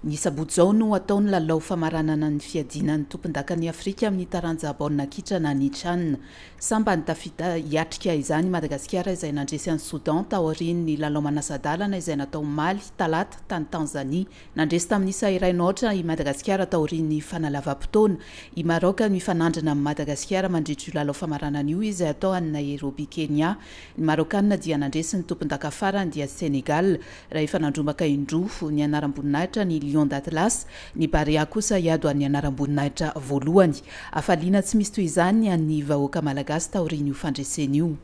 Ny sabotsy zao no ataony lalao famaranana ny fiadinan'ny tompon-dakan'ny Afrika amin'ny taranja baolina kitra na ny CHAN. Samba nitafita hiatrika izany Madagasikara izay nandresy an'i Soudan taorian'ny lalao manasa-dalana izay natao Mali talata tany Tanzania. Nandresy tamin'isa iray noatra i Madagasikara taorian'ny fanalavam-potoana. I Maroc no mifanandrina amin'ny Madagasikara mandritra io lalao famaranana io izay atao any Nairobi, Kenya. Ny Marocanina dia nandresy ny tompon-daka farany dia Senegal. Rehefa nandromaka indrofo ny anaram-boninahitra ny Lion d'Atlas, ny Barea kosa iado any anaram-boninahitra voalohany. Afaliana tsy misy toy izany any vahoaka malagasy taorian'io fandreseny io.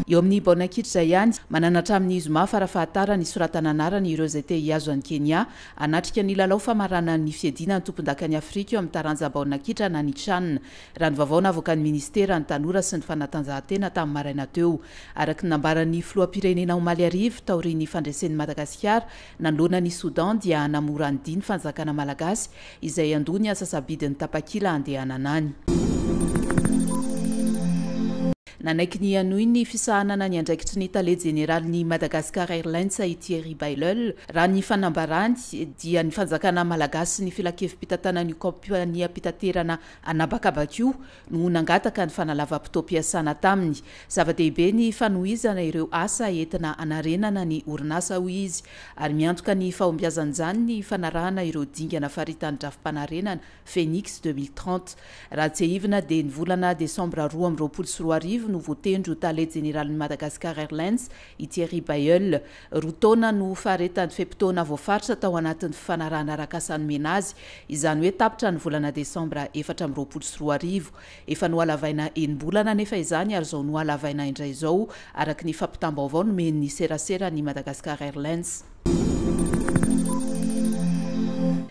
Eo amin'ny baolina kitra ihany, manana hatramin'ny zoma farafahatara ny soratana anarany ireo izay te hiazo any Kenya hanatrika ny lalao famaranana ny fiadinan'ny tompon-dakan'ny Afrika eo amin'ny taranja baolina kitra na ny CHAN. Raha ny vaovao navoakan'ny ministera ny tanora sy ny fanatanjahantena tamin'ny maraina teo. Araka ny nambaran'ny filoham-pirenena omaly arivo taorian'ny fandresen'ny Madagasikara nanoloana ny Soudan dia namora ny diny fanjakana malagasy izay andony asa sabidin'ny tapakila andehanana any. Nanaiky ny anoy ny fisahanana ny andraikitry ny tale jeneraly Madagascar Airlines i Thierry Bailleul. Raha ny fanambarany dia ny fanjakana malagasy ny filakevim-pitatana ny kompania pitaterana anabakabakio no nangataka ny fanalava-potoam-piasana taminy. Zava-dehibe ny fanohizana ireo asa entina anarenana ny orinasa hoy izy, ary miantoka ny fahombiazan'izany ny fanarahana ireo dingana faritan'ny drafim-panarenana Phoenix 2030. Raha tsy ahivina dia ny volana Desambra 2024 no voatendro tale jeneraly Madagascar Airlines i Thierry Bailleul. Roa taona no faharetan'ny fe-potoana voafaritra tao anatin'ny fanarahana arak'asa nomena azy, izany hoe tapitra ny volana Desambra 2024. Efa nohalavaina enim-bolana nefa izany ary zao nohalavaina indray izao araka ny fampitam-baovao nomen'ny serasera ny Madagascar Airlines.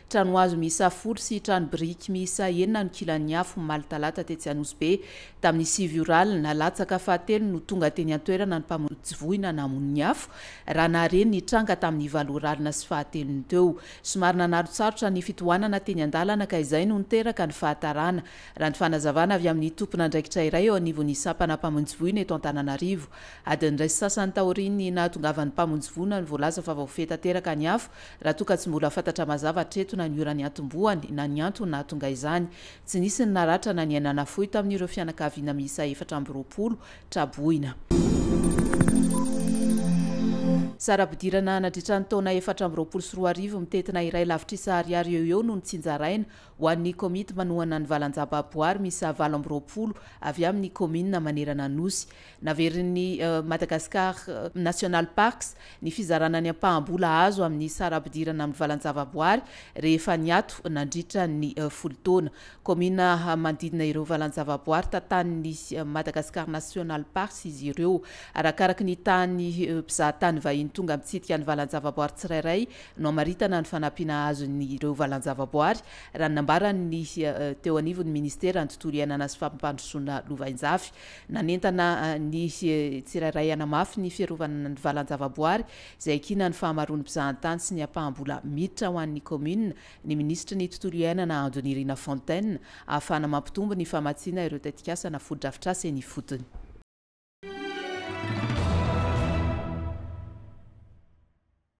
Trano hazo miisa 10 sy trano biriky miisa 9 no kilan'ny afo maly talata tetsy Anosy tamin'ny 7 oraly nalatsaka fahatelo no tonga teny an-toerana ny mpamojivohina namon'ny afo raha nahareny ny tranga tamin'ny 7 oralina sy fahatelony teo. Somary nanarotsarotra ny fitohanana teny an-dalana ka izay no niteraka ny fahatarana. Raha ny fanazavana avy amin'ny tompon'andraikitra iray eo anivon'ny sampana mpamonjivohina eto Antananarivo. Adiny iray sasany taorian'ny nahatongavan'ny mpamonjivohina ny voalaza fa vaofeta teraka ny afo raha toa ka tsy mbola fantatra mazava hatreto na ny ora ny atombohany na ny antony nahatonga izany. Tsy nisy ny naratra na ny ananafohy tamin'ireo fianakaviana miisa 420 traboina. Sara-pidirana nadritra ny taona 424 mitetina iray lavitra ariary eo no nitsinjaraina ho an'ny komity manohana ny valan-jaba-boary miisa 20 avy amin'ny komina manerana Nosy. Naverin'ny Madagascar National Parks ny fizarana ny ampahambola azo amin'ny sara-pidirana amin'ny valan-java-boary rehefa niato nandritra ny 10 taona. Komina mandidina ireo valan-java-boary tatan'ny Madagascar National Parks izy ireo. Arakaraka ny tany mpizahatany vahiny tonga mitsidika ny valan-java-boary tsirairay no amaritana ny fanampiana azon'ny ireo valan-java-boary raha nambarany teo anivon'ny ministera ny tontolo iainana sy fampandrosoana Lovainjafy. Nanentana ny tsirairay anamafy ny fiarovana ny valan-java-boary izay akina ny fahamaroan'ny mpizahatany sy ny ampahambola miditra ho an'ny komuna ny ministra ny tontolo iainana Andonirina Fontaine ahafahana mampitombo ny famatsiana ireo tetikasa na foto-drafitrasa eny ifotony.